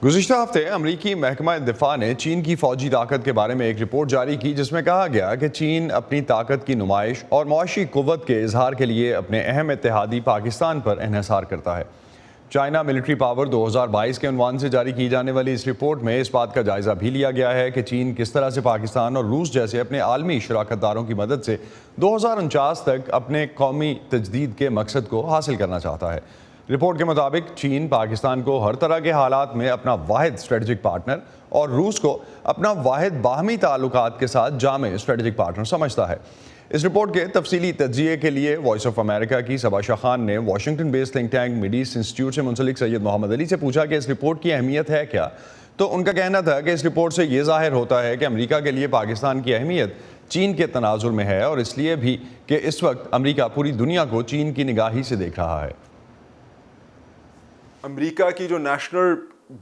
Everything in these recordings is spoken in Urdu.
گزشتہ ہفتے امریکی محکمہ دفاع نے چین کی فوجی طاقت کے بارے میں ایک رپورٹ جاری کی جس میں کہا گیا کہ چین اپنی طاقت کی نمائش اور معاشی قوت کے اظہار کے لیے اپنے اہم اتحادی پاکستان پر انحصار کرتا ہے۔ چائنا ملٹری پاور 2022 کے عنوان سے جاری کی جانے والی اس رپورٹ میں اس بات کا جائزہ بھی لیا گیا ہے کہ چین کس طرح سے پاکستان اور روس جیسے اپنے عالمی شراکت داروں کی مدد سے 2049 تک اپنے قومی تجدید کے مقصد کو حاصل کرنا چاہتا ہے۔ رپورٹ کے مطابق چین پاکستان کو ہر طرح کے حالات میں اپنا واحد اسٹریٹجک پارٹنر اور روس کو اپنا واحد باہمی تعلقات کے ساتھ جامع اسٹریٹجک پارٹنر سمجھتا ہے۔ اس رپورٹ کے تفصیلی تجزیے کے لیے وائس آف امریکہ کی صبا شاہ خان نے Washington based think tank Mid East Institute سے منسلک سید محمد علی سے پوچھا کہ اس رپورٹ کی اہمیت ہے کیا، تو ان کا کہنا تھا کہ اس رپورٹ سے یہ ظاہر ہوتا ہے کہ امریکہ کے لیے پاکستان کی اہمیت چین کے تناظر میں ہے، اور اس لیے بھی کہ اس وقت امریکہ پوری دنیا کو چین کی نگاہی سے دیکھ رہا ہے۔ امریکہ کی جو نیشنل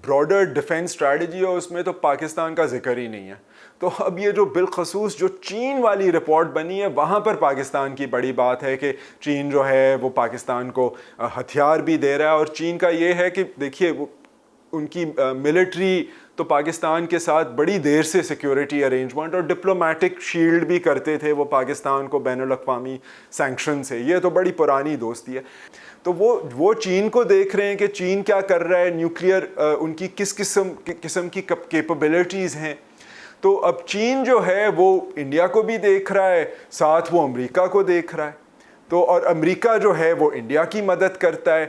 براڈر ڈیفنس اسٹریٹجی ہے اس میں تو پاکستان کا ذکر ہی نہیں ہے، تو اب یہ جو بالخصوص جو چین والی رپورٹ بنی ہے وہاں پر پاکستان کی بڑی بات ہے کہ چین جو ہے وہ پاکستان کو ہتھیار بھی دے رہا ہے، اور چین کا یہ ہے کہ دیکھیے وہ ان کی ملٹری تو پاکستان کے ساتھ بڑی دیر سے سیکیورٹی ارینجمنٹ اور ڈپلومیٹک شیلڈ بھی کرتے تھے وہ پاکستان کو بین الاقوامی سینکشن سے، یہ تو بڑی پرانی دوستی ہے۔ تو وہ چین کو دیکھ رہے ہیں کہ چین کیا کر رہا ہے، نیوکلیئر ان کی کس قسم کی کیپبلٹیز ہیں، تو اب چین جو ہے وہ انڈیا کو بھی دیکھ رہا ہے، ساتھ وہ امریکہ کو دیکھ رہا ہے، تو اور امریکہ جو ہے وہ انڈیا کی مدد کرتا ہے،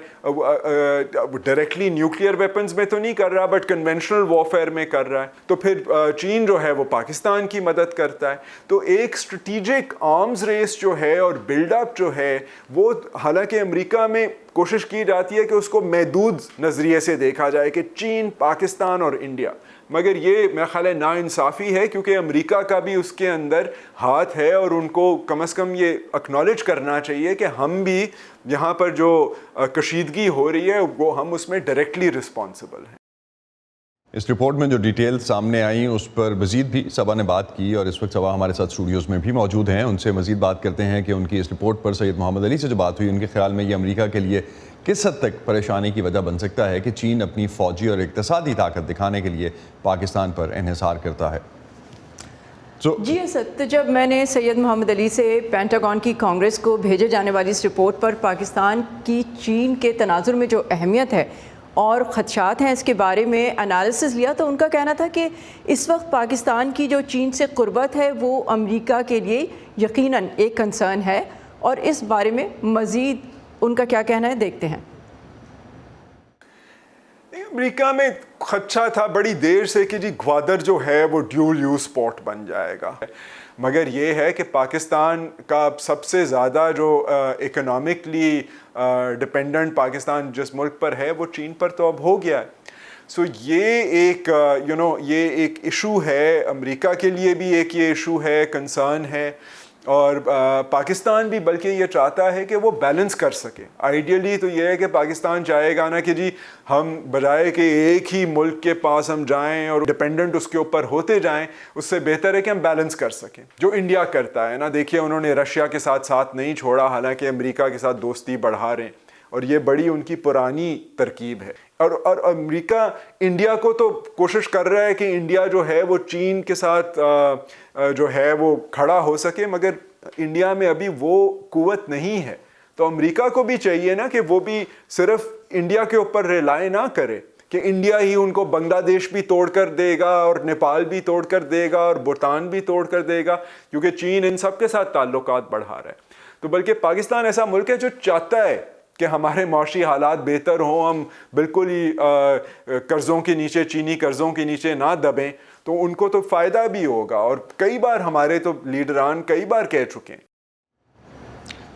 ڈائریکٹلی نیوکلیئر ویپنز میں تو نہیں کر رہا بٹ کنونشنل وارفیئر میں کر رہا ہے، تو پھر چین جو ہے وہ پاکستان کی مدد کرتا ہے، تو ایک اسٹریٹجک آرمز ریس جو ہے اور بلڈ اپ جو ہے وہ حالانکہ امریکہ میں کوشش کی جاتی ہے کہ اس کو محدود نظریے سے دیکھا جائے کہ چین، پاکستان اور انڈیا، مگر یہ میرا خیال ہے ناانصافی ہے کیونکہ امریکہ کا بھی اس کے اندر ہاتھ ہے، اور ان کو کم از کم یہ اکنالج کرنا چاہیے کہ ہم بھی یہاں پر جو کشیدگی ہو رہی ہے وہ ہم اس میں ڈائریکٹلی رسپانسبل ہیں۔ اس رپورٹ میں جو ڈیٹیل سامنے آئیں اس پر مزید بھی صبا نے بات کی، اور اس وقت صبا ہمارے ساتھ اسٹوڈیوز میں بھی موجود ہیں، ان سے مزید بات کرتے ہیں کہ ان کی اس رپورٹ پر سید محمد علی سے جو بات ہوئی ان کے خیال میں یہ امریکہ کے لیے کس حد تک پریشانی کی وجہ بن سکتا ہے کہ چین اپنی فوجی اور اقتصادی طاقت دکھانے کے لیے پاکستان پر انحصار کرتا ہے۔ جی اسد، تو جب میں نے سید محمد علی سے پینٹاگون کی کانگریس کو بھیجے جانے والی اس رپورٹ پر پاکستان کی چین کے تناظر میں جو اہمیت ہے اور خدشات ہیں اس کے بارے میں انالیسس لیا، تو ان کا کہنا تھا کہ اس وقت پاکستان کی جو چین سے قربت ہے وہ امریکہ کے لیے یقیناً ایک کنسرن ہے، اور اس بارے میں مزید ان کا کیا کہنا ہے دیکھتے ہیں۔ امریکہ میں خدشہ تھا بڑی دیر سے کہ جی گوادر جو ہے وہ ڈیول یوز پورٹ بن جائے گا، مگر یہ ہے کہ پاکستان کا سب سے زیادہ جو اکنامکلی ڈپینڈنٹ پاکستان جس ملک پر ہے وہ چین پر تو اب ہو گیا ہے، سو یہ ایک یہ ایک ایشو ہے، امریکہ کے لیے بھی ایک یہ ایشو ہے، کنسرن ہے، اور پاکستان بھی بلکہ یہ چاہتا ہے کہ وہ بیلنس کر سکے۔ آئیڈیلی تو یہ ہے کہ پاکستان چاہے گا نا کہ جی ہم بجائے کہ ایک ہی ملک کے پاس ہم جائیں اور ڈپینڈنٹ اس کے اوپر ہوتے جائیں، اس سے بہتر ہے کہ ہم بیلنس کر سکیں، جو انڈیا کرتا ہے نا۔ دیکھیے انہوں نے رشیا کے ساتھ نہیں چھوڑا، حالانکہ امریکہ کے ساتھ دوستی بڑھا رہے ہیں، اور یہ بڑی ان کی پرانی ترکیب ہے، اور امریکہ انڈیا کو تو کوشش کر رہا ہے کہ انڈیا جو ہے وہ چین کے ساتھ جو ہے وہ کھڑا ہو سکے، مگر انڈیا میں ابھی وہ قوت نہیں ہے، تو امریکہ کو بھی چاہیے نا کہ وہ بھی صرف انڈیا کے اوپر ریلائی نہ کرے کہ انڈیا ہی ان کو بنگلہ دیش بھی توڑ کر دے گا اور نیپال بھی توڑ کر دے گا اور بھوٹان بھی توڑ کر دے گا، کیونکہ چین ان سب کے ساتھ تعلقات بڑھا رہا ہے۔ تو بلکہ پاکستان ایسا ملک ہے جو چاہتا ہے کہ ہمارے معاشی حالات بہتر ہوں، ہم بالکل ہی قرضوں کے نیچے، چینی قرضوں کے نیچے نہ دبیں، تو ان کو تو فائدہ بھی ہوگا، اور کئی بار ہمارے تو لیڈران کئی بار کہہ چکے ہیں۔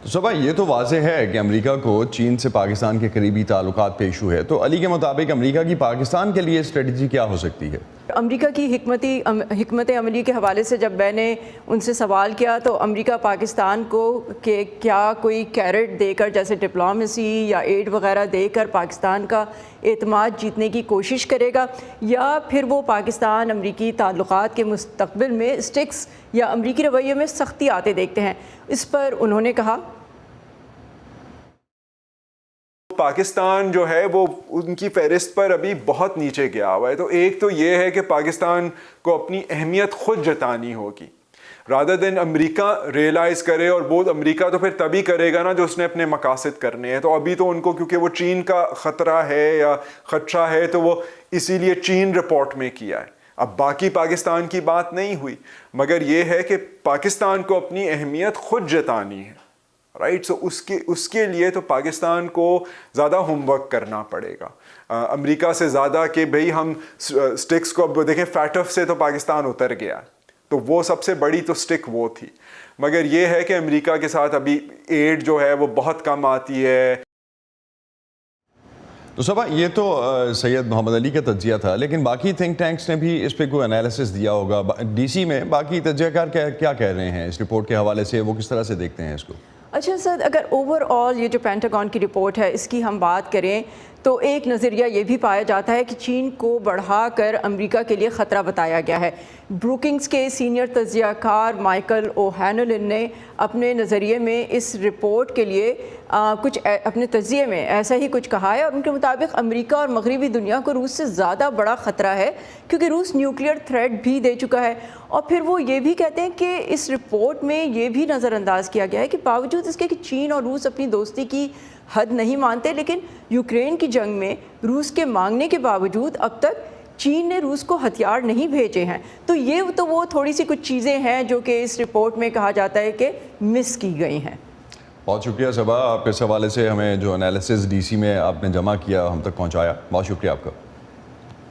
تو صبا یہ تو واضح ہے کہ امریکہ کو چین سے پاکستان کے قریبی تعلقات پہ ایشو ہے، تو علی کے مطابق امریکہ کی پاکستان کے لیے اسٹریٹجی کیا ہو سکتی ہے؟ امریکہ کی حکمت عملی کے حوالے سے جب میں نے ان سے سوال کیا تو امریکہ پاکستان کو کہ کیا کوئی کیرٹ دے کر جیسے ڈپلومیسی یا ایڈ وغیرہ دے کر پاکستان کا اعتماد جیتنے کی کوشش کرے گا، یا پھر وہ پاکستان امریکی تعلقات کے مستقبل میں اسٹکس یا امریکی رویے میں سختی آتے دیکھتے ہیں۔ اس پر انہوں نے کہا پاکستان جو ہے وہ ان کی فہرست پر ابھی بہت نیچے گیا ہوا ہے. تو ایک تو یہ ہے کہ پاکستان کو اپنی اہمیت خود جتانی ہوگی رادر دین امریکہ ریئلائز کرے, اور وہ امریکہ تو پھر تبھی کرے گا نا جو اس نے اپنے مقاصد کرنے ہیں. تو ابھی تو ان کو کیونکہ وہ چین کا خطرہ ہے یا خدشہ ہے تو وہ اسی لیے چین رپورٹ میں کیا ہے. اب باقی پاکستان کی بات نہیں ہوئی, مگر یہ ہے کہ پاکستان کو اپنی اہمیت خود جتانی ہے, رائٹ. سو اس کے لیے تو پاکستان کو زیادہ ہوم ورک کرنا پڑے گا امریکہ سے زیادہ, کہ بھئی ہم سٹکس کو اب دیکھیں فیٹف سے تو پاکستان اتر گیا, تو وہ سب سے بڑی تو سٹک وہ تھی. مگر یہ ہے کہ امریکہ کے ساتھ ابھی ایڈ جو ہے وہ بہت کم آتی ہے. تو صبا یہ تو سید محمد علی کا تجزیہ تھا, لیکن باقی تھنک ٹینکس نے بھی اس پہ کوئی انالیسس دیا ہوگا. ڈی سی میں باقی تجزیہ کار کیا کہہ رہے ہیں اس رپورٹ کے حوالے سے, وہ کس طرح سے دیکھتے ہیں اس کو؟ اچھا سر, اگر اوور آل یہ جو پینٹاگون کی رپورٹ ہے اس کی ہم بات کریں تو ایک نظریہ یہ بھی پایا جاتا ہے کہ چین کو بڑھا کر امریکہ کے لیے خطرہ بتایا گیا ہے. بروکنگز کے سینئر تجزیہ کار مائیکل او ہینولن نے اپنے نظریے میں اس رپورٹ کے لیے کچھ اپنے تجزیے میں ایسا ہی کچھ کہا ہے, اور ان کے مطابق امریکہ اور مغربی دنیا کو روس سے زیادہ بڑا خطرہ ہے کیونکہ روس نیوکلیئر تھریٹ بھی دے چکا ہے. اور پھر وہ یہ بھی کہتے ہیں کہ اس رپورٹ میں یہ بھی نظر انداز کیا گیا ہے کہ باوجود اس کے کہ چین اور روس اپنی دوستی کی حد نہیں مانتے, لیکن یوکرین کی جنگ میں روس کے مانگنے کے باوجود اب تک چین نے روس کو ہتھیار نہیں بھیجے ہیں. تو یہ تو وہ تھوڑی سی کچھ چیزیں ہیں جو کہ اس رپورٹ میں کہا جاتا ہے کہ مس کی گئی ہیں. بہت شکریہ صبا, آپ اس حوالے سے ہمیں جو انالیسس ڈی سی میں آپ نے جمع کیا ہم تک پہنچایا, بہت شکریہ آپ کا.